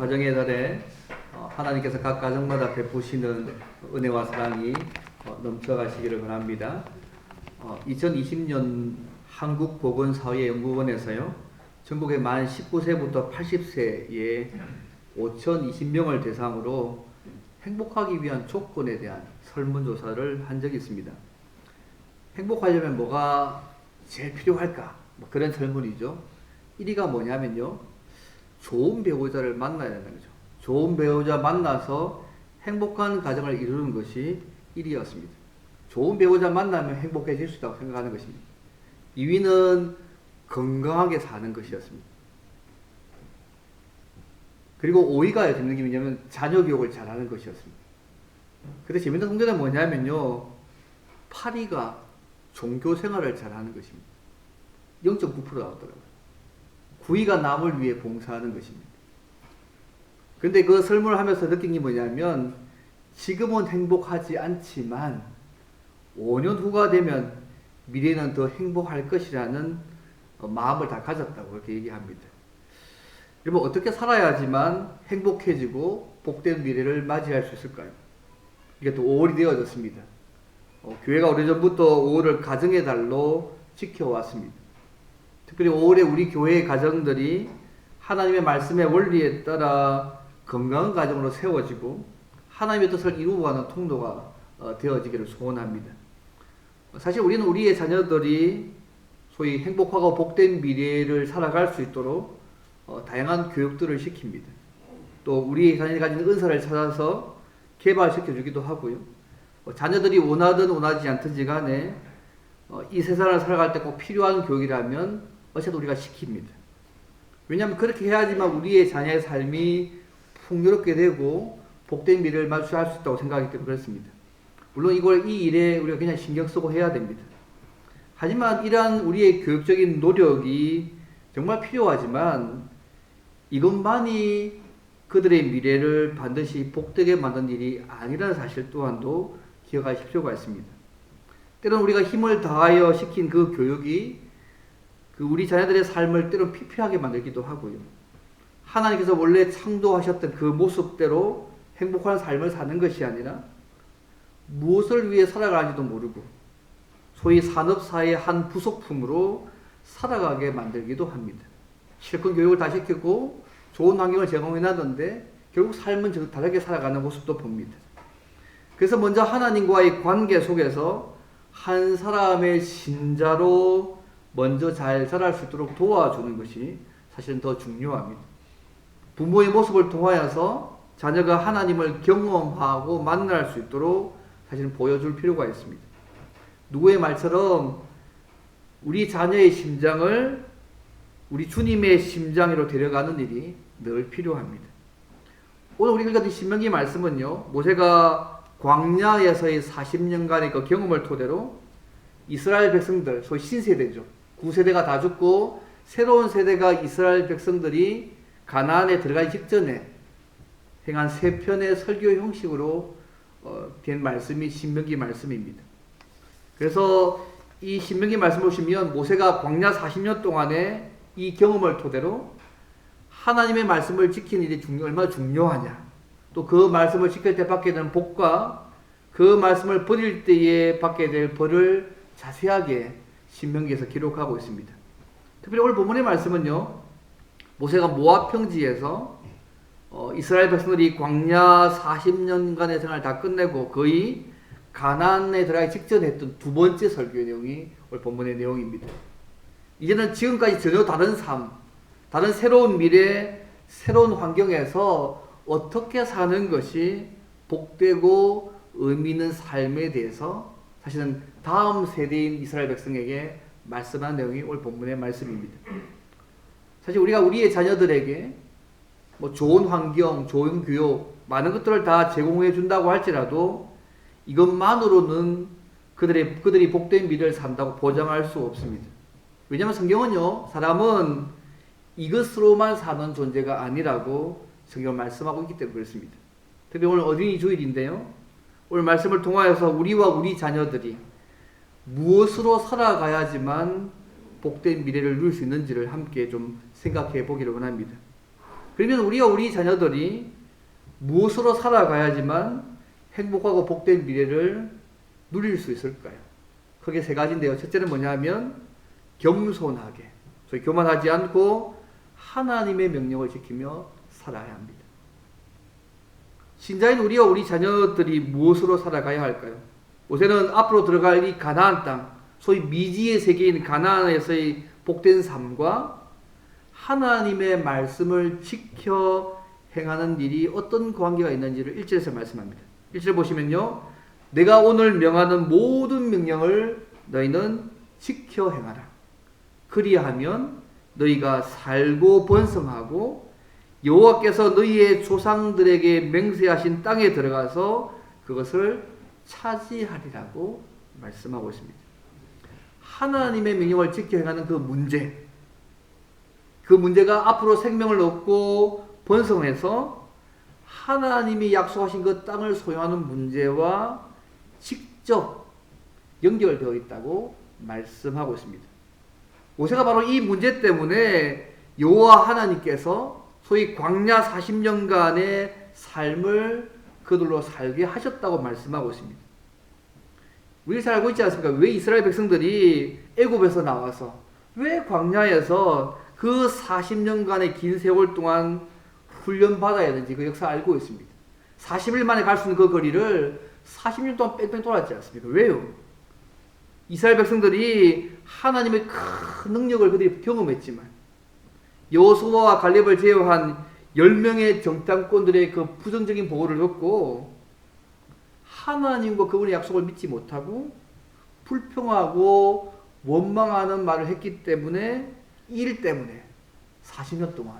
가정의 달에 하나님께서 각 가정마다 베푸시는 은혜와 사랑이 넘쳐가시기를 바랍니다. 2020년 한국보건사회연구원에서요, 전국의 만 19세부터 80세의 5,020명을 대상으로 행복하기 위한 조건에 대한 설문조사를 한 적이 있습니다. 행복하려면 뭐가 제일 필요할까? 그런 설문이죠. 1위가 뭐냐면요, 좋은 배우자를 만나야 된다는 거죠. 좋은 배우자 만나서 행복한 가정을 이루는 것이 1위였습니다. 좋은 배우자 만나면 행복해질 수 있다고 생각하는 것입니다. 2위는 건강하게 사는 것이었습니다. 그리고 5위가 재밌는 게 뭐냐면 자녀 교육을 잘하는 것이었습니다. 근데 재밌는 성적은 뭐냐면요, 8위가 종교 생활을 잘하는 것입니다. 0.9% 나왔더라고요. 9위가 남을 위해 봉사하는 것입니다. 근데 그 설문을 하면서 느낀 게 뭐냐면, 지금은 행복하지 않지만 5년 후가 되면 미래는 더 행복할 것이라는 마음을 다 가졌다고 그렇게 얘기합니다. 여러분, 어떻게 살아야지만 행복해지고 복된 미래를 맞이할 수 있을까요? 이게 또 5월이 되어졌습니다. 교회가 오래전부터 5월을 가정의 달로 지켜왔습니다. 특별히 5월에 우리 교회의 가정들이 하나님의 말씀의 원리에 따라 건강한 가정으로 세워지고 하나님의 뜻을 이루어가는 통로가 되어지기를 소원합니다. 사실 우리는 우리의 자녀들이 소위 행복하고 복된 미래를 살아갈 수 있도록 다양한 교육들을 시킵니다. 또 우리 자녀이 가진 은사를 찾아서 개발시켜주기도 하고요. 자녀들이 원하든 원하지 않든지 간에 이 세상을 살아갈 때 꼭 필요한 교육이라면 어쨌든 우리가 시킵니다. 왜냐하면 그렇게 해야지만 우리의 자녀의 삶이 풍요롭게 되고 복된 미래를 맞이할 수 있다고 생각하기 때문에 그렇습니다. 물론 이 일에 우리가 그냥 신경 쓰고 해야 됩니다. 하지만 이러한 우리의 교육적인 노력이 정말 필요하지만 이것만이 그들의 미래를 반드시 복되게 만든 일이 아니라는 사실 또한도 기억하실 필요가 있습니다. 때로는 우리가 힘을 다하여 시킨 그 교육이 우리 자녀들의 삶을 때로는 피폐하게 만들기도 하고요. 하나님께서 원래 창조하셨던 그 모습대로 행복한 삶을 사는 것이 아니라 무엇을 위해 살아가는지도 모르고 소위 산업사회의 한 부속품으로 살아가게 만들기도 합니다. 실컷 교육을 다 시키고 좋은 환경을 제공해놨는데 결국 삶은 다르게 살아가는 모습도 봅니다. 그래서 먼저 하나님과의 관계 속에서 한 사람의 신자로 먼저 잘 자랄 수 있도록 도와주는 것이 사실은 더 중요합니다. 부모의 모습을 통하여서 자녀가 하나님을 경험하고 만날 수 있도록 사실은 보여줄 필요가 있습니다. 누구의 말처럼 우리 자녀의 심장을 우리 주님의 심장으로 데려가는 일이 늘 필요합니다. 오늘 우리가 읽은 신명기 말씀은요, 모세가 광야에서의 40년간의 그 경험을 토대로 이스라엘 백성들, 소위 신세대죠. 9세대가 다 죽고 새로운 세대가 이스라엘 백성들이 가나안에 들어가기 직전에 행한 세 편의 설교 형식으로 된 말씀이 신명기 말씀입니다. 그래서 이 신명기 말씀을 보시면 모세가 광야 40년 동안의 이 경험을 토대로 하나님의 말씀을 지키는 일이 얼마나 중요하냐, 또 그 말씀을 지킬 때 받게 되는 복과 그 말씀을 버릴 때에 받게 될 벌을 자세하게 신명기에서 기록하고 있습니다. 특별히 오늘 본문의 말씀은요, 모세가 모압 평지에서 이스라엘 백성들이 광야 40년간의 생활을 다 끝내고 거의 가나안에 들어가기 직전에 했던 두 번째 설교의 내용이 오늘 본문의 내용입니다. 이제는 지금까지 전혀 다른 삶, 다른 새로운 미래, 새로운 환경에서 어떻게 사는 것이 복되고 의미 있는 삶에 대해서 사실은 다음 세대인 이스라엘 백성에게 말씀한 내용이 오늘 본문의 말씀입니다. 사실 우리가 우리의 자녀들에게 좋은 환경, 좋은 교육, 많은 것들을 다 제공해 준다고 할지라도 이것만으로는 그들이 복된 미래를 산다고 보장할 수 없습니다. 왜냐하면 성경은요, 사람은 이것으로만 사는 존재가 아니라고 성경을 말씀하고 있기 때문에 그렇습니다. 특히 오늘 어린이 주일인데요, 오늘 말씀을 통하여서 우리와 우리 자녀들이 무엇으로 살아가야지만 복된 미래를 누릴 수 있는지를 함께 좀 생각해 보기를 원합니다. 그러면 우리가 우리 자녀들이 무엇으로 살아가야지만 행복하고 복된 미래를 누릴 수 있을까요? 크게 세 가지인데요. 첫째는 뭐냐면 겸손하게, 소위 교만하지 않고 하나님의 명령을 지키며 살아야 합니다. 신자인 우리와 우리 자녀들이 무엇으로 살아가야 할까요? 우선은 앞으로 들어갈 이 가나안 땅, 소위 미지의 세계인 가나안에서의 복된 삶과 하나님의 말씀을 지켜 행하는 일이 어떤 관계가 있는지를 1절에서 말씀합니다. 1절 보시면요. 내가 오늘 명하는 모든 명령을 너희는 지켜 행하라. 그리하면 너희가 살고 번성하고 여호와께서 너희의 조상들에게 맹세하신 땅에 들어가서 그것을 차지하리라고 말씀하고 있습니다. 하나님의 명령을 지켜 행하는 그 문제가 앞으로 생명을 얻고 번성해서 하나님이 약속하신 그 땅을 소유하는 문제와 직접 연결되어 있다고 말씀하고 있습니다. 모세가 바로 이 문제 때문에 여호와 하나님께서 소위 광야 40년간의 삶을 그들로 살게 하셨다고 말씀하고 있습니다. 우리 잘 알고 있지 않습니까? 왜 이스라엘 백성들이 애굽에서 나와서 왜 광야에서 그 40년간의 긴 세월 동안 훈련받아야 되는지 그 역사 알고 있습니다. 40일 만에 갈 수 있는 그 거리를 40년 동안 뺑뺑 돌았지 않습니까? 왜요? 이스라엘 백성들이 하나님의 큰 능력을 그들이 경험했지만 여호수아와 갈렙을 제외한 10명의 정탐꾼들의 그 부정적인 보고를 듣고 하나님과 그분의 약속을 믿지 못하고 불평하고 원망하는 말을 했기 때문에 일 때문에 40년 동안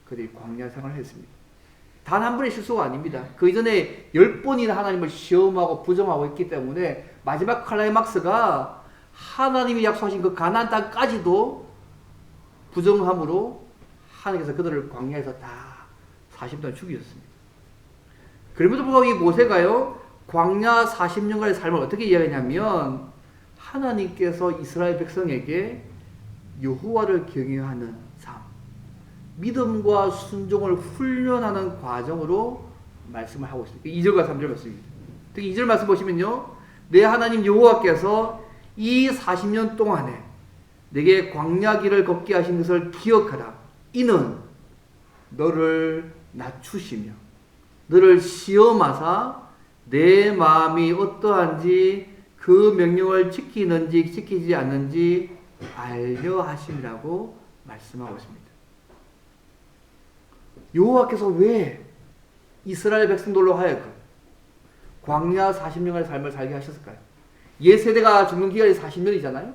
그들이 광야 생활을 했습니다. 단 한 번의 실수가 아닙니다. 그 이전에 10번이나 하나님을 시험하고 부정하고 있기 때문에 마지막 클라이막스가 하나님이 약속하신 그 가나안 땅까지도 부정함으로 하나님께서 그들을 광야에서 다 40년 죽이셨습니다. 그럼에도 불구하고 이 모세가요, 광야 40년간의 삶을 어떻게 이야기하냐면 하나님께서 이스라엘 백성에게 여호와를 경외하는 삶, 믿음과 순종을 훈련하는 과정으로 말씀을 하고 있습니다. 2절과 3절 말씀입니다. 특히 2절 말씀 보시면요, 내 하나님 여호와께서 이 40년 동안에 내게 광야 길을 걷게 하신 것을 기억하라. 이는 너를 낮추시며 너를 시험하사 내 마음이 어떠한지 그 명령을 지키는지 지키지 않는지 알려 하심이라고 말씀하고 있습니다. 여호와께서 왜 이스라엘 백성들로 하여금 광야 40년간의 삶을 살게 하셨을까요? 옛 세대가 죽는 기간이 40년이잖아요.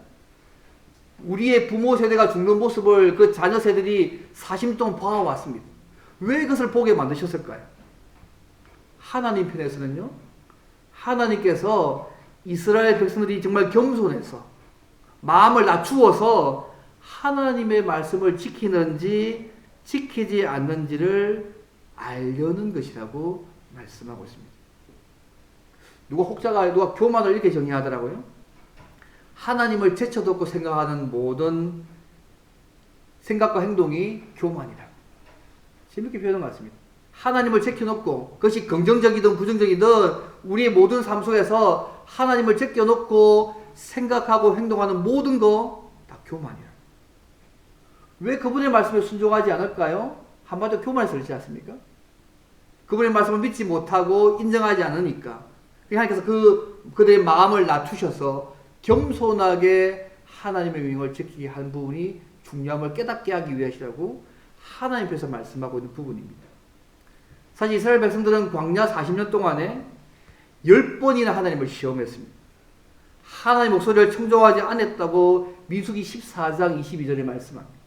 우리의 부모 세대가 죽는 모습을 그 자녀 세대들이 40년 동안 봐왔습니다. 왜 그것을 보게 만드셨을까요? 하나님 편에서는요, 하나님께서 이스라엘 백성들이 정말 겸손해서 마음을 낮추어서 하나님의 말씀을 지키는지 지키지 않는지를 알려는 것이라고 말씀하고 있습니다. 누가 교만을 이렇게 정의하더라고요. 하나님을 제쳐놓고 생각하는 모든 생각과 행동이 교만이라고. 재밌게 표현한 것 같습니다. 하나님을 제껴놓고 그것이 긍정적이든 부정적이든 우리의 모든 삶 속에서 하나님을 제껴놓고 생각하고 행동하는 모든 거 다 교만이라고. 왜 그분의 말씀에 순종하지 않을까요? 한마디로 교만해서 그렇지 않습니까? 그분의 말씀을 믿지 못하고 인정하지 않으니까 하나님께서 그들의 마음을 낮추셔서 겸손하게 하나님의 명령을 지키게 한 부분이 중요함을 깨닫게 하기 위하시라고 하나님께서 말씀하고 있는 부분입니다. 사실 이스라엘 백성들은 광야 40년 동안에 10번이나 하나님을 시험했습니다. 하나님 목소리를 청종하지 않았다고 민수기 14장 22절에 말씀합니다.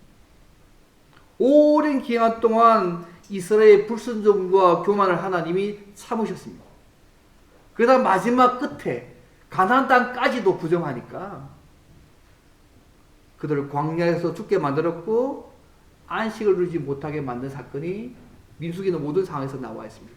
오랜 기간 동안 이스라엘의 불순종과 교만을 하나님이 참으셨습니다. 그러다 마지막 끝에 가나안 땅까지도 부정하니까 그들을 광야에서 죽게 만들었고 안식을 누리지 못하게 만든 사건이 민수기는 모든 상황에서 나와 있습니다.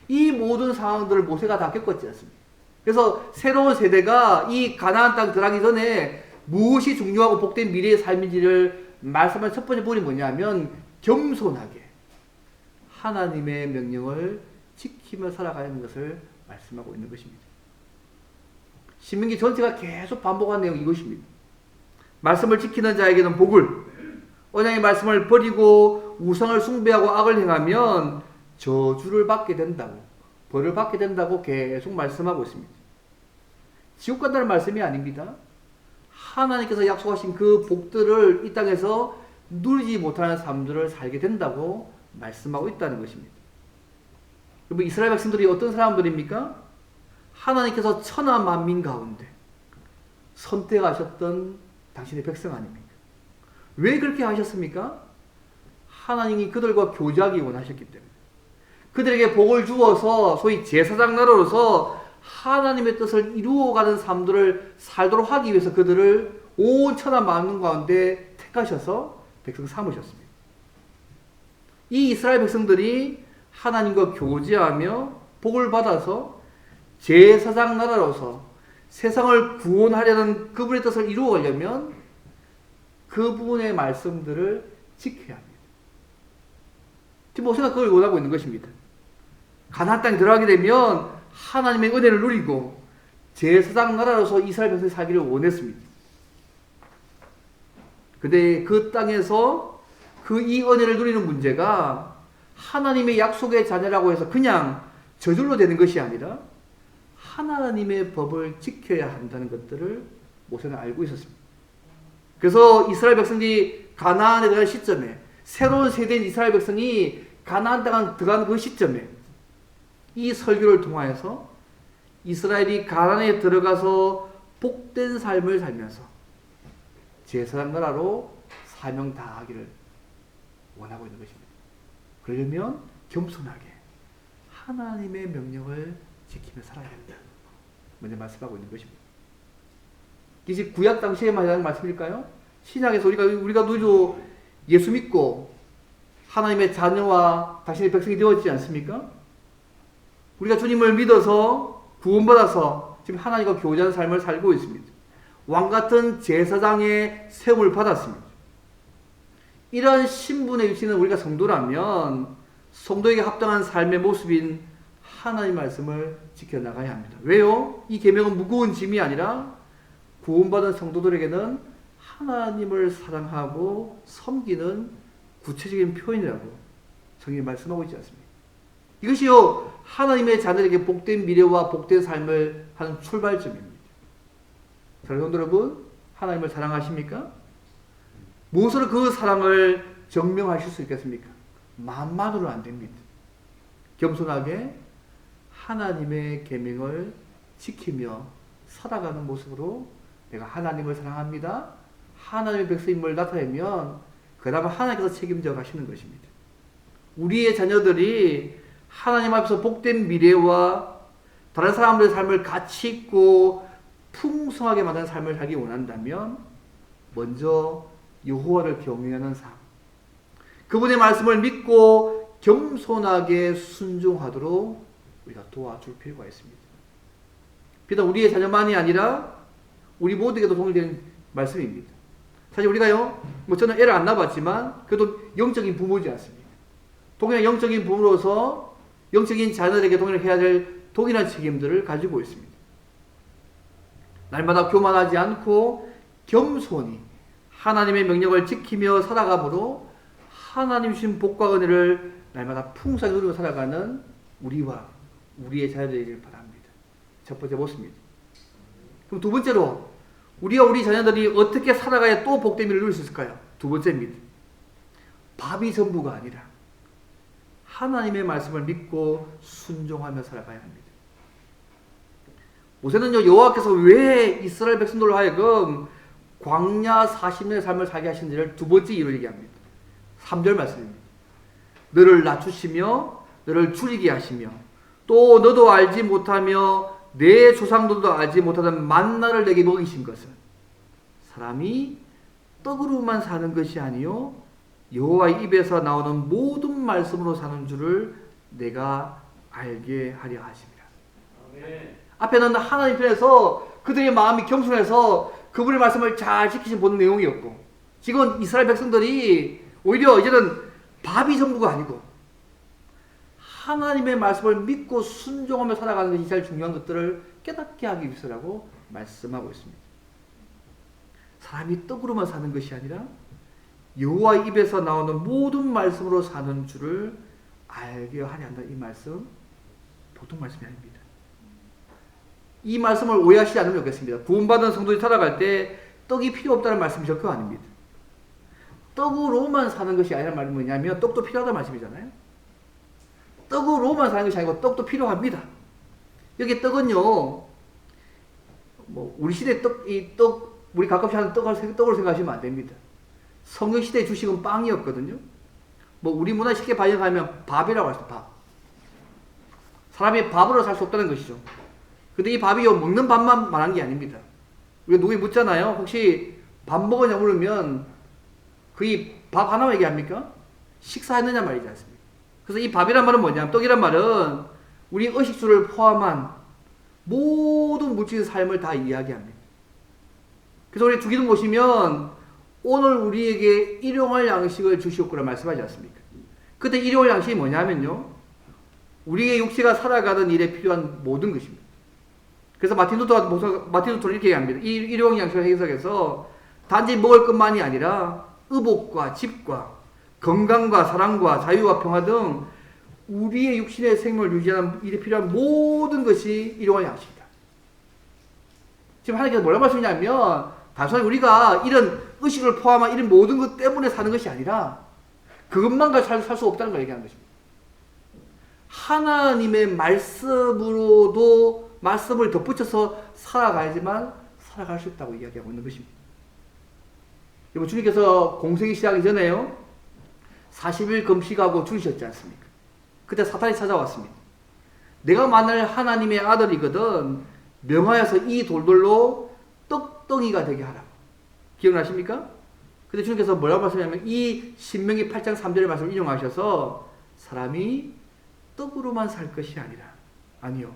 이 모든 상황들을 모세가 다 겪었지 않습니까? 그래서 새로운 세대가 이 가나안 땅 들어가기 전에 무엇이 중요하고 복된 미래의 삶인지를 말씀한 첫 번째 부분이 뭐냐면 겸손하게 하나님의 명령을 지키며 살아가야 하는 것을 말씀하고 있는 것입니다. 신명기 전체가 계속 반복한 내용이 이것입니다. 말씀을 지키는 자에게는 복을, 언약의 말씀을 버리고 우상을 숭배하고 악을 행하면 저주를 받게 된다고, 벌을 받게 된다고 계속 말씀하고 있습니다. 지옥 간다는 말씀이 아닙니다. 하나님께서 약속하신 그 복들을 이 땅에서 누리지 못하는 삶들을 살게 된다고 말씀하고 있다는 것입니다. 여러분, 이스라엘 백성들이 어떤 사람들입니까? 하나님께서 천하 만민 가운데 선택하셨던 당신의 백성 아닙니까? 왜 그렇게 하셨습니까? 하나님이 그들과 교제하기 원하셨기 때문에, 그들에게 복을 주어서 소위 제사장 나라로서 하나님의 뜻을 이루어가는 삶들을 살도록 하기 위해서 그들을 온 천하 만민 가운데 택하셔서 백성 삼으셨습니다. 이 이스라엘 백성들이 하나님과 교제하며 복을 받아서 제사장 나라로서 세상을 구원하려는 그분의 뜻을 이루어가려면 그분의 말씀들을 지켜야 합니다. 지금 모세가 그걸 원하고 있는 것입니다. 가나안 땅에 들어가게 되면 하나님의 은혜를 누리고 제사장 나라로서 이스라엘 백성이 살기를 원했습니다. 근데 그 땅에서 이 은혜를 누리는 문제가 하나님의 약속의 자녀라고 해서 그냥 저절로 되는 것이 아니라 하나님의 법을 지켜야 한다는 것들을 모세는 알고 있었습니다. 그래서 이스라엘 백성들이 가나안에 들어갈 시점에, 새로운 세대인 이스라엘 백성이 가나안 땅에 들어가는 그 시점에 이 설교를 통하여서 이스라엘이 가나안에 들어가서 복된 삶을 살면서 제사장 나라로 사명 다하기를 원하고 있는 것입니다. 그러려면 겸손하게 하나님의 명령을 지키며 살아야 한다, 먼저 말씀하고 있는 것입니다. 이제 구약 당시에 말하는 말씀일까요? 신약에서 우리가 누리도 예수 믿고 하나님의 자녀와 당신의 백성이 되었지 않습니까? 우리가 주님을 믿어서 구원받아서 지금 하나님과 교제하는 삶을 살고 있습니다. 왕같은 제사장의 세움을 받았습니다. 이런 신분의 위치는 우리가 성도라면 성도에게 합당한 삶의 모습인 하나님의 말씀을 지켜나가야 합니다. 왜요? 이 계명은 무거운 짐이 아니라 구원받은 성도들에게는 하나님을 사랑하고 섬기는 구체적인 표현이라고 성경이 말씀하고 있지 않습니까? 이것이요, 하나님의 자녀에게 복된 미래와 복된 삶을 하는 출발점입니다. 사랑하는 여러분, 하나님을 사랑하십니까? 무엇으로 그 사랑을 증명하실 수 있겠습니까? 마음만으로는 안 됩니다. 겸손하게 하나님의 계명을 지키며 살아가는 모습으로 내가 하나님을 사랑합니다, 하나님의 백성임을 나타내면 그 다음에 하나님께서 책임져 가시는 것입니다. 우리의 자녀들이 하나님 앞에서 복된 미래와 다른 사람들의 삶을 가치 있고 풍성하게 만드는 삶을 살기 원한다면 먼저 여호와를 경외하는 삶, 그분의 말씀을 믿고 겸손하게 순종하도록 우리가 도와줄 필요가 있습니다. 비단 우리의 자녀만이 아니라 우리 모두에게도 동일된 말씀입니다. 사실 우리가요, 저는 애를 안 낳아봤지만 그래도 영적인 부모지 않습니까? 동일한 영적인 부모로서 영적인 자녀들에게 동일해야 될 동일한 책임들을 가지고 있습니다. 날마다 교만하지 않고 겸손히 하나님의 명령을 지키며 살아감으로 하나님 주신 복과 은혜를 날마다 풍성하게 누리며 살아가는 우리와 우리의 자녀들이길 바랍니다. 첫 번째 모습입니다. 그럼 두 번째로 우리와 우리 자녀들이 어떻게 살아가야 또 복됨을 누릴 수 있을까요? 두 번째입니다. 밥이 전부가 아니라 하나님의 말씀을 믿고 순종하며 살아가야 합니다. 모세는요, 여호와께서 왜 이스라엘 백성들로 하여금 광야 40년의 삶을 살게 하신지를 두 번째 이유로 얘기합니다. 3절 말씀입니다. 너를 낮추시며 너를 줄이게 하시며 또 너도 알지 못하며 내 조상들도 알지 못하던 만나를 내게 먹이신 것은 사람이 떡으로만 사는 것이 아니요 여호와의 입에서 나오는 모든 말씀으로 사는 줄을 내가 알게 하려 하십니다. 아멘. 앞에는 하나님 편에서 그들의 마음이 겸손해서 그분의 말씀을 잘 지키신 보는 내용이었고, 지금 이스라엘 백성들이 오히려 이제는 밥이 전부가 아니고 하나님의 말씀을 믿고 순종하며 살아가는 것이 제일 중요한 것들을 깨닫게 하기 위해서라고 말씀하고 있습니다. 사람이 떡으로만 사는 것이 아니라 여호와 입에서 나오는 모든 말씀으로 사는 줄을 알게 하려 한다. 이 말씀 보통 말씀이 아닙니다. 이 말씀을 오해하시지 않으면 좋겠습니다. 구원받은 성도들이 살아갈 때 떡이 필요 없다는 말씀이 절대 아닙니다. 떡으로만 사는 것이 아니라 말이 뭐냐면 떡도 필요하다는 말씀이잖아요. 떡으로만 사는 것이 아니고 떡도 필요합니다. 여기 떡은요, 뭐 우리 시대 우리 가끔씩 하는 떡을 생각하시면 안 됩니다. 성경시대의 주식은 빵이었거든요. 뭐 우리 문화 쉽게 반영하면 밥이라고 하죠. 밥. 사람이 밥으로 살 수 없다는 것이죠. 근데 이 밥이 먹는 밥만 말한 게 아닙니다. 우리가 누구에 묻잖아요. 혹시 밥 먹었냐 물으면 거의 밥 하나만 얘기합니까? 식사했느냐 말이지 않습니까? 그래서 이 밥이란 말은 뭐냐면 떡이란 말은 우리 의식주를 포함한 모든 물질의 삶을 다 이야기합니다. 그래서 우리 주기도 보시면 오늘 우리에게 일용할 양식을 주시옵고라 말씀하지 않습니까? 그때 일용할 양식이 뭐냐면요, 우리의 육체가 살아가는 일에 필요한 모든 것입니다. 그래서 마틴 루터는 이렇게 얘기합니다. 이 일용 양식을 해석해서 단지 먹을 것만이 아니라 의복과 집과 건강과 사랑과 자유와 평화 등 우리의 육신의 생명을 유지하는 일에 필요한 모든 것이 일용할 양식이다. 지금 하나님께서 뭐라고 말씀하시냐면 단순히 우리가 이런 의식을 포함한 이런 모든 것 때문에 사는 것이 아니라 그것만 가지고 살 수 없다는 걸 얘기하는 것입니다. 하나님의 말씀으로도 말씀을 덧붙여서 살아가야지만 살아갈 수 있다고 이야기하고 있는 것입니다. 여러분, 주님께서 공생이 시작하기 전에요, 40일 금식하고 죽으셨지 않습니까? 그때 사탄이 찾아왔습니다. 내가 만일 하나님의 아들이거든 명하여서 이 돌들로 떡덩이가 되게 하라고. 기억나십니까? 근데 주님께서 뭐라고 말씀하냐면 이 신명기 8장 3절의 말씀을 인용하셔서 사람이 떡으로만 살 것이 아니요,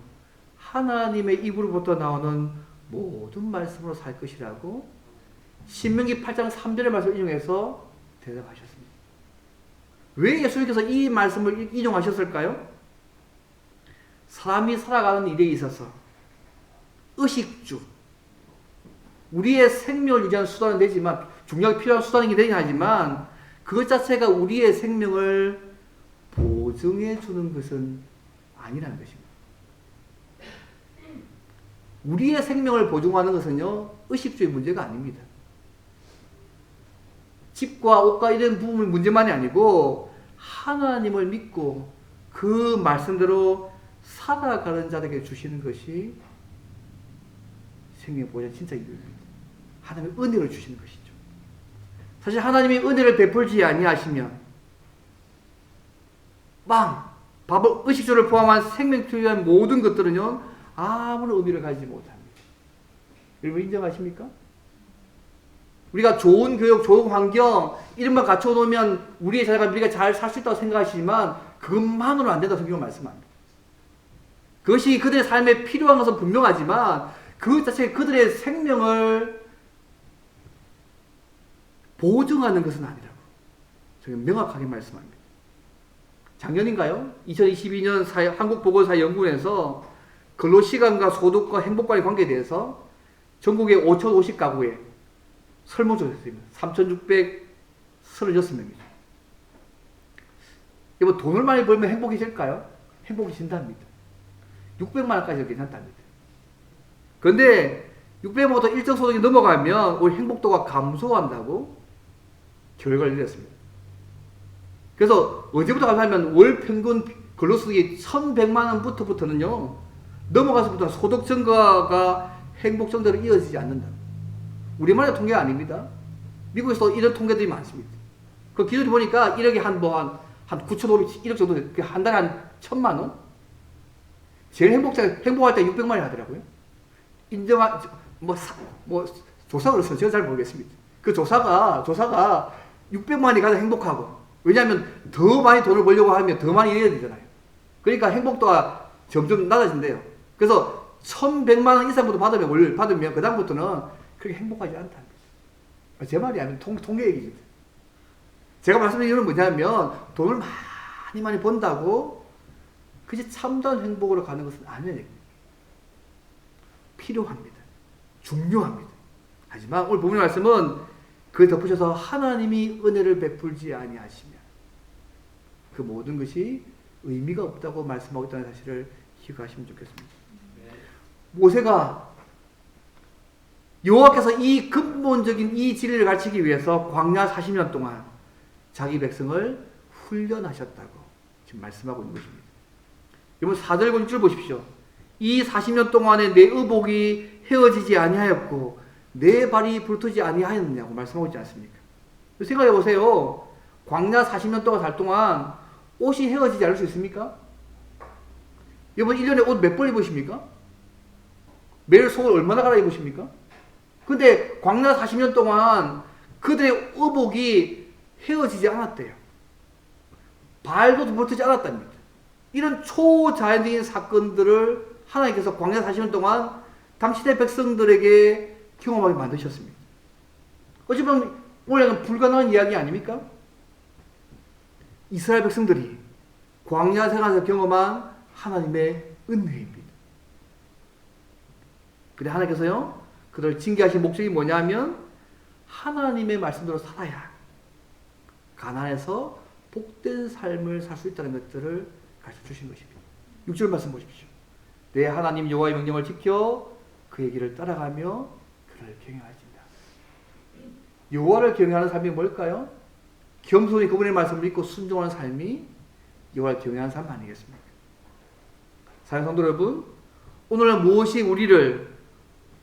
하나님의 입으로부터 나오는 모든 말씀으로 살 것이라고 신명기 8장 3절의 말씀을 인용해서 대답하셨습니다. 왜 예수님께서 이 말씀을 인용하셨을까요? 사람이 살아가는 일에 있어서 의식주, 우리의 생명을 유지하는 수단은 되지만, 중요하게 필요한 수단이긴 되긴 하지만 그것 자체가 우리의 생명을 보증해 주는 것은 아니라는 것입니다. 우리의 생명을 보증하는 것은요, 의식주의 문제가 아닙니다. 집과 옷과 이런 부분의 문제만이 아니고 하나님을 믿고 그 말씀대로 살아가는 자들에게 주시는 것이 생명 보장 진짜 이유입니다. 하나님의 은혜를 주시는 것이죠. 사실 하나님이 은혜를 베풀지 아니하시면 밥을, 의식주를 포함한 생명을 위한 모든 것들은요, 아무런 의미를 가지지 못합니다. 여러분 인정하십니까? 우리가 좋은 교육, 좋은 환경 이런 걸 갖춰 놓으면 우리의 자녀가 우리가 잘 살 수 있다고 생각하시지만 그것만으로는 안 된다고 성경은 말씀합니다. 그것이 그들의 삶에 필요한 것은 분명하지만 그것 자체가 그들의 생명을 보증하는 것은 아니라고 저는 명확하게 말씀합니다. 작년인가요? 2022년 한국보건사연구원에서 근로시간과 소득과 행복과의 관계에 대해서 전국의 5,050가구에 설문조사했습니다. 3,636명이죠. 여러분, 돈을 많이 벌면 행복해질까요? 행복해진답니다. 600만 원까지 괜찮답니다. 그런데 600만원부터 일정 소득이 넘어가면 오히려 행복도가 감소한다고 결과를 내렸습니다. 그래서 언제부터 가면 월 평균 근로소득이 1,100만 원부터는요, 넘어가서부터 소득 증가가 행복 증대로 이어지지 않는다. 우리만의 통계가 아닙니다. 미국에서도 이런 통계들이 많습니다. 그 기준을 보니까 1억에 한 9,500, 1억 정도, 한 달에 한 1,000만 원? 제일 행복할 때 600만 원이 하더라고요. 조사가 그렇습니다. 제가 잘 모르겠습니다. 그 조사가 600만 원이 가장 행복하고, 왜냐하면 더 많이 돈을 벌려고 하면 더 많이 일해야 되잖아요. 그러니까 행복도가 점점 낮아진대요. 그래서 1,100만 원 이상부터 받으면 그 다음부터는 그렇게 행복하지 않다. 제 말이 아니라 통계 얘기입니다. 제가 말씀드린 이유는 뭐냐면 돈을 많이 번다고 그것이 참다운 행복으로 가는 것은 아니에요. 필요합니다. 중요합니다. 하지만 오늘 본문 말씀은 그에 덧붙여서 하나님이 은혜를 베풀지 아니하시면 그 모든 것이 의미가 없다고 말씀하고 있다는 사실을 기억하시면 좋겠습니다. 모세가 여호와께서 이 근본적인 이 진리를 가르치기 위해서 광야 40년 동안 자기 백성을 훈련하셨다고 지금 말씀하고 있는 것입니다. 여러분 4절과 6절 보십시오. 이 40년 동안에 내 의복이 헤어지지 아니하였고 내 발이 부르트지 아니하였느냐고 말씀하고 있지 않습니까? 생각해 보세요. 광야 40년 동안 살 동안 옷이 헤어지지 않을 수 있습니까? 여러분 1년에 옷 몇 벌 입으십니까? 매일 속을 얼마나 갈아입으십니까? 근데 광야 40년 동안 그들의 의복이 헤어지지 않았대요. 발도 부르트지 않았답니다. 이런 초자연적인 사건들을 하나님께서 광야 40년 동안 당시대 백성들에게 경험하게 만드셨습니다. 어찌 보면 오늘은 불가능한 이야기 아닙니까? 이스라엘 백성들이 광야 생활에서 경험한 하나님의 은혜입니다. 근데 하나님께서요, 그들을 징계하신 목적이 뭐냐면 하나님의 말씀대로 살아야 가난해서 복된 삶을 살 수 있다는 것들을 가르쳐 주신 것입니다. 6절 말씀 보십시오. 내 하나님 여호와의 명령을 지켜 그의 길을 따라가며 그를 경외하신다. 여호와를 경외하는 삶이 뭘까요? 겸손히 그분의 말씀을 믿고 순종하는 삶이 여호와를 경외하는 삶 아니겠습니까? 사랑하는 성도 여러분, 오늘은 무엇이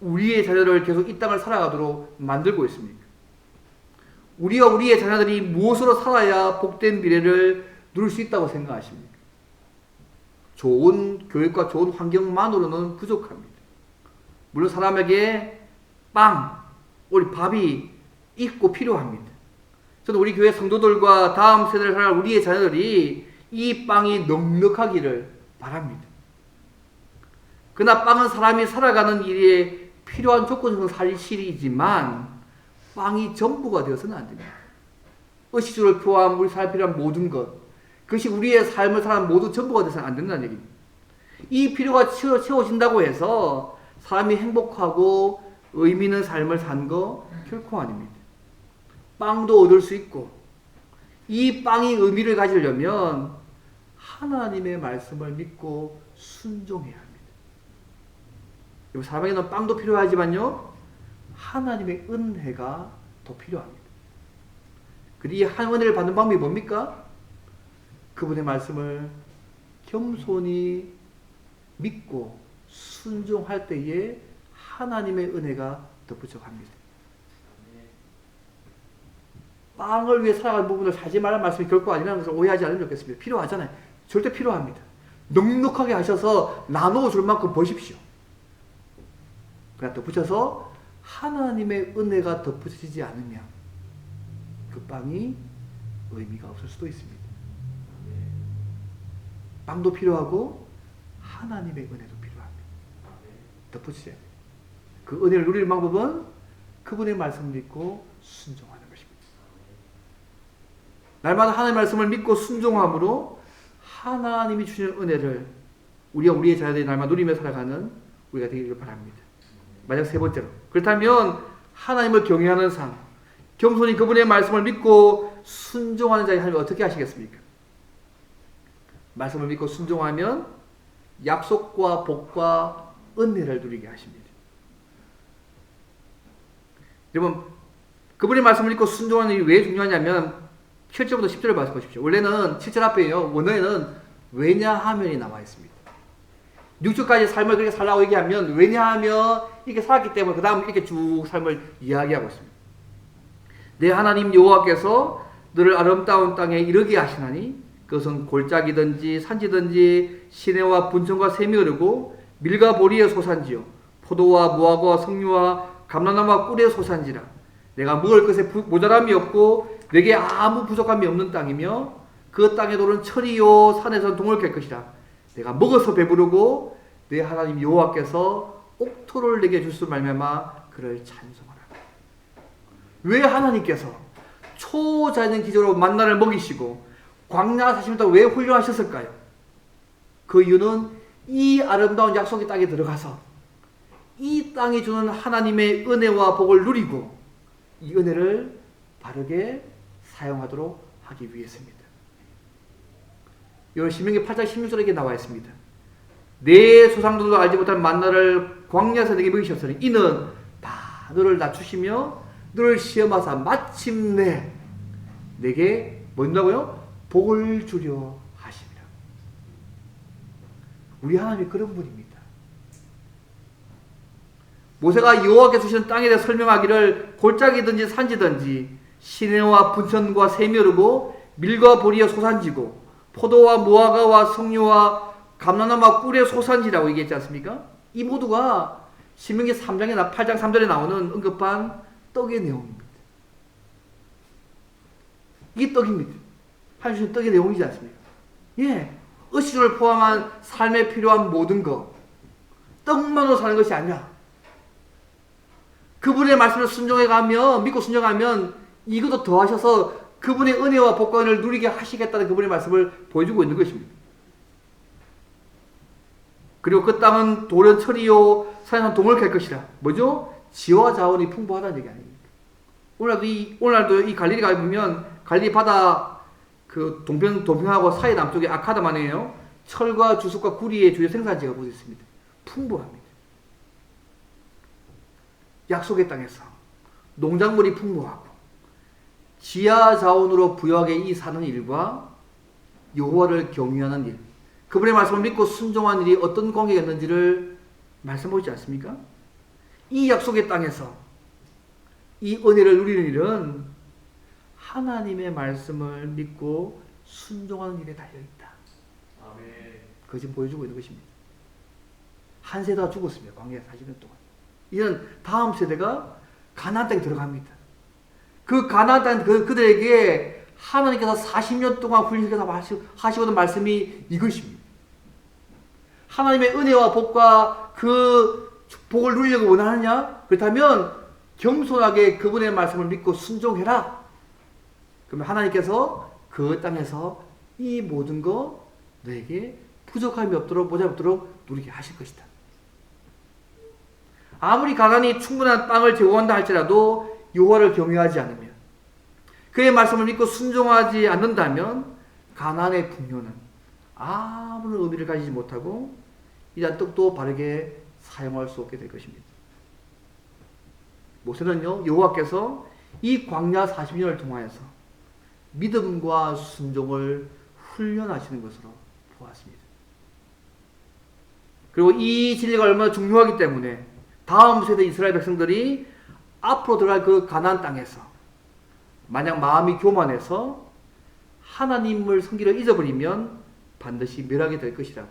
우리의 자녀를 계속 이 땅을 살아가도록 만들고 있습니까? 우리와 우리의 자녀들이 무엇으로 살아야 복된 미래를 누릴 수 있다고 생각하십니까? 좋은 교육과 좋은 환경만으로는 부족합니다. 물론 사람에게 우리 밥이 있고 필요합니다. 저는 우리 교회 성도들과 다음 세대를 살아갈 우리의 자녀들이 이 빵이 넉넉하기를 바랍니다. 그러나 빵은 사람이 살아가는 일에 필요한 조건적 사실이지만 빵이 전부가 되어서는 안 됩니다. 의식주를 포함 우리 삶에 필요한 모든 것, 그것이 우리의 삶을 사는 모두 전부가 되어서는 안 된다는 얘기입니다. 이 필요가 채워진다고 해서 사람이 행복하고 의미 있는 삶을 산 거 결코 아닙니다. 빵도 얻을 수 있고 이 빵이 의미를 가지려면 하나님의 말씀을 믿고 순종해야 합니다. 사람에게는 빵도 필요하지만요, 하나님의 은혜가 더 필요합니다. 그리고 이 은혜를 받는 방법이 뭡니까? 그분의 말씀을 겸손히 믿고 순종할 때에 하나님의 은혜가 덧붙여 갑니다. 빵을 위해 살아가는 부분을 살지 말라는 말씀이 결코 아니라는 것을 오해하지 않으면 좋겠습니다. 필요하잖아요. 절대 필요합니다. 넉넉하게 하셔서 나누어 줄 만큼 버십시오. 그러나 덧붙여서 하나님의 은혜가 덧붙이지 않으면 그 빵이 의미가 없을 수도 있습니다. 빵도 필요하고 하나님의 은혜도 필요합니다. 덧붙이세요. 그 은혜를 누리는 방법은 그분의 말씀을 믿고 순종하는 것입니다. 날마다 하나님의 말씀을 믿고 순종함으로 하나님이 주시는 은혜를 우리와 우리의 자녀들이 날마다 누리며 살아가는 우리가 되기를 바랍니다. 마지막 세 번째로, 그렇다면 하나님을 경외하는 삶, 겸손히 그분의 말씀을 믿고 순종하는 자의 삶을 어떻게 하시겠습니까? 말씀을 믿고 순종하면 약속과 복과 은혜를 누리게 하십니다. 여러분, 그분의 말씀을 믿고 순종하는 일이 왜 중요하냐면 7절부터 10절을 보십시오. 원래는 7절 앞에요, 원어에는 왜냐하면이 나와 있습니다. 6절까지 삶을 그렇게 살라고 얘기하면 왜냐하면 이렇게 살았기 때문에 그 다음 이렇게 쭉 삶을 이야기하고 있습니다. 내 하나님 여호와께서 너를 아름다운 땅에 이르게 하시나니 그것은 골짜기든지 산지든지 시내와 분천과 샘이 흐르고 밀과 보리의 소산지요 포도와 무화과와 석류와 감람나무와 꿀의 소산지라. 내가 먹을 것에 모자람이 없고 내게 아무 부족함이 없는 땅이며 그 땅에 도는 철이요 산에서 동을 캘 것이라. 내가 먹어서 배부르고 내 하나님 여호와께서 옥토를 내게 주실 말미암아 그를 찬송하라. 왜 하나님께서 초자연적 기적으로 만나를 먹이시고 광야 40년 동안 왜 훈련하셨을까요? 그 이유는 이 아름다운 약속의 땅에 들어가서 이 땅이 주는 하나님의 은혜와 복을 누리고 이 은혜를 바르게 사용하도록 하기 위해서입니다. 이 신명기 8장 16절에 나와 있습니다. 내 조상들도 알지 못한 만나를 광야에서 내게 먹이셨으니 이는 다 너를 낮추시며 너를 시험하사 마침내 내게 뭐라고요? 복을 주려 하십니다. 우리 하나님이 그런 분입니다. 모세가 여호와께서 주시는 땅에 대해 설명하기를 골짜기든지 산지든지 시내와 분천과 샘이 흐르고 밀과 보리와 소산지고 포도와 무화과와 석류와 감람나무와 꿀의 소산지라고 얘기했지 않습니까? 이 모두가 신명기 3장이나 8장 3절에 나오는 언급한 떡의 내용입니다. 이게 떡입니다. 하나님 떡의 내용이지 않습니까? 예, 의식주를 포함한 삶에 필요한 모든 것, 떡만으로 사는 것이 아니라 그분의 말씀을 순종해가면, 믿고 순종하면 이것도 더하셔서 그분의 은혜와 복권을 누리게 하시겠다는 그분의 말씀을 보여주고 있는 것입니다. 그리고 그 땅은 돌은 철이요 산은 동을 캘 것이라. 뭐죠? 지와 자원이 풍부하다는 얘기 아닙니까? 오늘날도 이 갈릴리가 보면 갈릴리 바다 그 동편하고 사이 남쪽에 아카다만에요. 철과 주석과 구리의 주요 생산지가 붙어 있습니다. 풍부합니다. 약속의 땅에서 농작물이 풍부하고 지하 자원으로 부유하게 이 사는 일과 여호와를 경외하는 일, 그분의 말씀을 믿고 순종한 일이 어떤 관계가 있는지를 말씀하지 않습니까? 이 약속의 땅에서 이 은혜를 누리는 일은 하나님의 말씀을 믿고 순종하는 일에 달려있다. 그거 지금 보여주고 있는 것입니다. 한 세대가 죽었습니다. 광야에 40년 동안. 이제는 다음 세대가 가나안 땅에 들어갑니다. 그 가나안 땅 그들에게 하나님께서 40년 동안 훈련해서 하시고는 말씀이 이것입니다. 하나님의 은혜와 복과 그 복을 누리려고 원하느냐? 그렇다면 겸손하게 그분의 말씀을 믿고 순종해라. 그러면 하나님께서 그 땅에서 이 모든 거 너에게 부족함이 없도록 모자없도록 누리게 하실 것이다. 아무리 가난이 충분한 땅을 제공한다 할지라도 여호와를 경외하지 않으면, 그의 말씀을 믿고 순종하지 않는다면 가나안의 풍요는 아무런 의미를 가지지 못하고 이러한 떡도 바르게 사용할 수 없게 될 것입니다. 모세는요, 여호와께서 이 광야 40년을 통하여서 믿음과 순종을 훈련하시는 것으로 보았습니다. 그리고 이 진리가 얼마나 중요하기 때문에 다음 세대 이스라엘 백성들이 앞으로 들어갈 그 가나안 땅에서 만약 마음이 교만해서 하나님을 섬기려 잊어버리면 반드시 멸하게 될 것이라고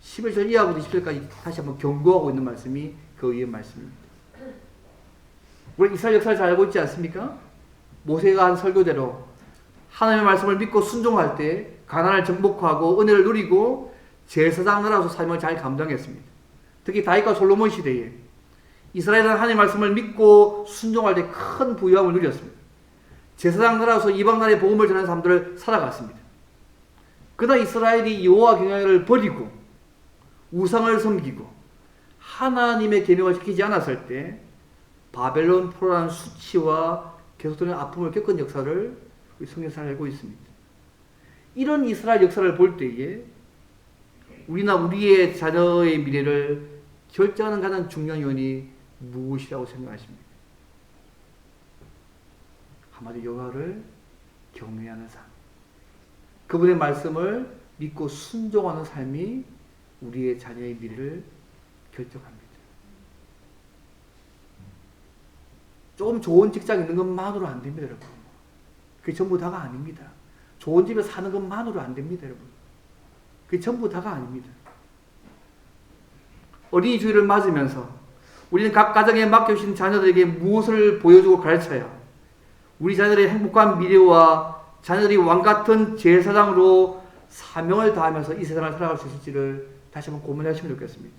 11절 이하부터 20절까지 다시 한번 경고하고 있는 말씀이 그 위의 말씀입니다. 우리 이스라엘 역사를 잘 알고 있지 않습니까? 모세가 한 설교대로 하나님의 말씀을 믿고 순종할 때 가나안을 정복하고 은혜를 누리고 제사장 나라로서 사명을 잘 감당했습니다. 특히 다윗과 솔로몬 시대에 이스라엘은 하나님의 말씀을 믿고 순종할 때 큰 부유함을 누렸습니다. 제사장 나라로서 이방 나라의 복음을 전하는 사람들을 살아갔습니다. 그러나 이스라엘이 여호와 경외를 버리고 우상을 섬기고 하나님의 계명을 지키지 않았을 때 바벨론 포로라는 수치와 계속되는 아픔을 겪은 역사를 우리 성경에서 알고 있습니다. 이런 이스라엘 역사를 볼 때에 우리나 우리의 자녀의 미래를 결정하는 가장 중요한 요인이 무엇이라고 생각하십니까? 한마디로 여호와를 경외하는 삶, 그분의 말씀을 믿고 순종하는 삶이 우리의 자녀의 미래를 결정합니다. 조금 좋은 직장 있는 것만으로 안 됩니다, 여러분. 그게 전부 다가 아닙니다. 좋은 집에 사는 것만으로 안 됩니다, 여러분. 그게 전부 다가 아닙니다. 어린이 주일을 맞으면서 우리는 각 가정에 맡겨주신 자녀들에게 무엇을 보여주고 가르쳐야 우리 자녀들의 행복한 미래와 자녀들이 왕같은 제사장으로 사명을 다하면서 이 세상을 살아갈 수 있을지를 다시 한번 고민하시면 좋겠습니다.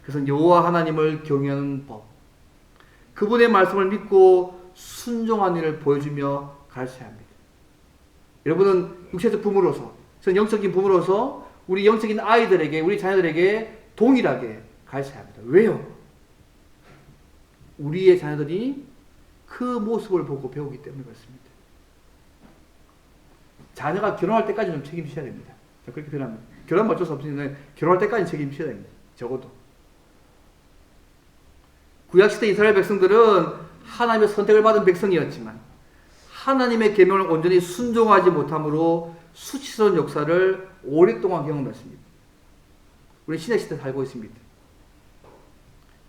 그래서 여호와 하나님을 경외하는 법, 그분의 말씀을 믿고 순종하는 일을 보여주며 가르쳐야 합니다. 여러분은 육체적 부모로서, 저는 영적인 부모로서 우리 영적인 아이들에게, 우리 자녀들에게 동일하게 가르쳐야 합니다. 왜요? 우리의 자녀들이 그 모습을 보고 배우기 때문에 그렇습니다. 자녀가 결혼할 때까지 좀 책임지셔야 됩니다. 그렇게 표현합니다. 결혼하면 어쩔 수 없으니까 결혼할 때까지 책임지셔야 됩니다. 적어도. 구약시대 이스라엘 백성들은 하나님의 선택을 받은 백성이었지만 하나님의 계명을 온전히 순종하지 못함으로 수치스러운 역사를 오랫동안 경험했습니다. 우리 신약시대에 살고 있습니다.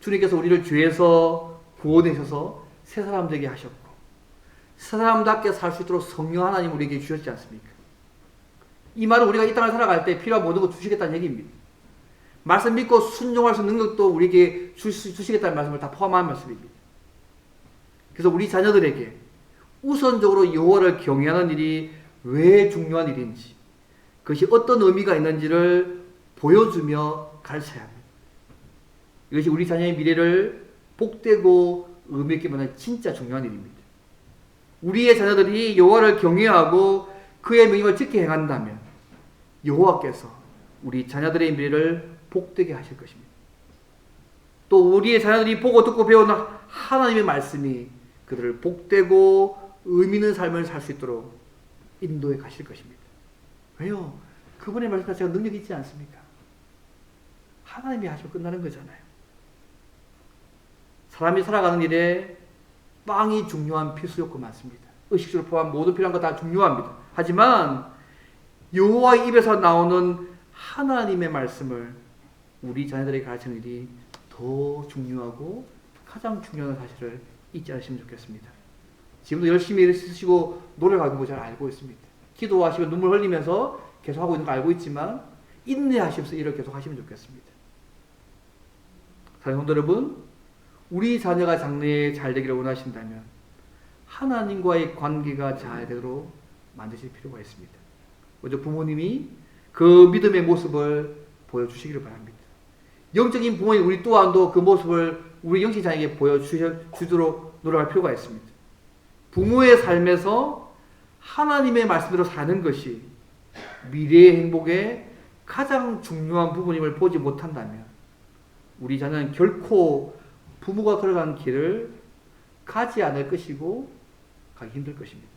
주님께서 우리를 죄에서 구원하셔서 새 사람 되게 하셨고 새 사람답게 살 수 있도록 성령 하나님 우리에게 주셨지 않습니까? 이 말은 우리가 이 땅을 살아갈 때 필요한 모든 것 주시겠다는 얘기입니다. 말씀 믿고 순종할 수 있는 능력도 우리에게 주시겠다는 말씀을 다 포함한 말씀입니다. 그래서 우리 자녀들에게 우선적으로 여호와를 경외하는 일이 왜 중요한 일인지, 그것이 어떤 의미가 있는지를 보여주며 가르쳐야 합니다. 이것이 우리 자녀의 미래를 복되고 의미 있게 만드는 진짜 중요한 일입니다. 우리의 자녀들이 여호와를 경외하고 그의 명령을 지켜 행한다면 여호와께서 우리 자녀들의 미래를 복되게 하실 것입니다. 또 우리의 자녀들이 보고 듣고 배우는 하나님의 말씀이 그들을 복되고 의미 있는 삶을 살 수 있도록 인도해 가실 것입니다. 왜요? 그분의 말씀 자체가 능력이 있지 않습니까? 하나님이 하시면 끝나는 거잖아요. 사람이 살아가는 일에 빵이 중요한 필수 요건 많습니다. 의식주를 포함한 모든 필요한 거 다 중요합니다. 하지만 여호와의 입에서 나오는 하나님의 말씀을 우리 자녀들에게 가르치는 일이 더 중요하고 가장 중요한 사실을 잊지 않으시면 좋겠습니다. 지금도 열심히 일을 쓰시고 노력하는 거 잘 알고 있습니다. 기도하시고 눈물 흘리면서 계속 하고 있는 거 알고 있지만 인내하시면서 일을 계속 하시면 좋겠습니다. 사랑하는 성도 여러분, 우리 자녀가 장래에 잘 되기를 원하신다면 하나님과의 관계가 잘 되도록 만드실 필요가 있습니다. 먼저 부모님이 그 믿음의 모습을 보여주시기를 바랍니다. 영적인 부모님 우리 또한도 그 모습을 우리 영적인 자녀에게 보여주도록 노력할 필요가 있습니다. 부모의 삶에서 하나님의 말씀대로 사는 것이 미래의 행복의 가장 중요한 부분임을 보지 못한다면 우리 자녀는 결코 부모가 걸어간 길을 가지 않을 것이고 가기 힘들 것입니다.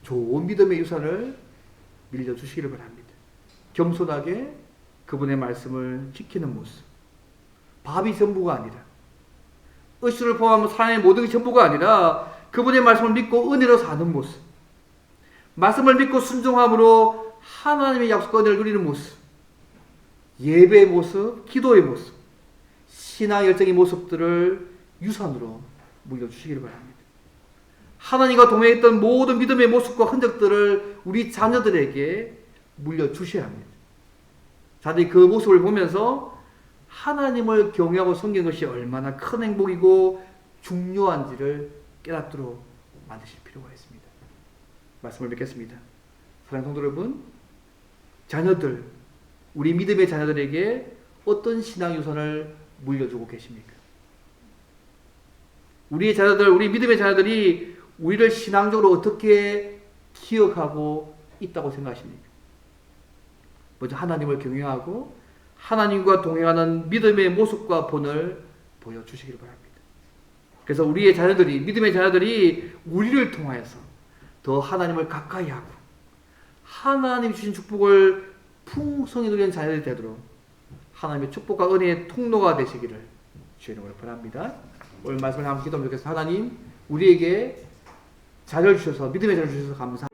좋은 믿음의 유산을 밀려주시기를 바랍니다. 겸손하게 그분의 말씀을 지키는 모습. 밥이 전부가 아니라 의식주를 포함하면 사람의 모든 게 전부가 아니라 그분의 말씀을 믿고 은혜로 사는 모습. 말씀을 믿고 순종함으로 하나님의 약속과 은혜를 누리는 모습. 예배의 모습, 기도의 모습, 신앙 열정의 모습들을 유산으로 물려주시기를 바랍니다. 하나님과 동행했던 모든 믿음의 모습과 흔적들을 우리 자녀들에게 물려주셔야 합니다. 자들이 그 모습을 보면서 하나님을 경외하고 섬기는 것이 얼마나 큰 행복이고 중요한지를 깨닫도록 만드실 필요가 있습니다. 말씀을 뵙겠습니다. 사랑하는 성도 여러분, 자녀들, 우리 믿음의 자녀들에게 어떤 신앙 유산을 물려주고 계십니까? 우리의 자녀들, 우리 믿음의 자녀들이 우리를 신앙적으로 어떻게 기억하고 있다고 생각하십니까? 먼저 하나님을 경외하고 하나님과 동행하는 믿음의 모습과 본을 보여주시기를 바랍니다. 그래서 우리의 자녀들이, 믿음의 자녀들이 우리를 통하여서 더 하나님을 가까이 하고 하나님 주신 축복을 풍성히 누리는 자녀들이 되도록 하나님의 축복과 은혜의 통로가 되시기를 주의 이름으로 바랍니다. 오늘 말씀을 함께 기도하면 좋겠습니다. 하나님, 우리에게 자녀를 주셔서, 믿음의 자녀를 주셔서 감사합니다.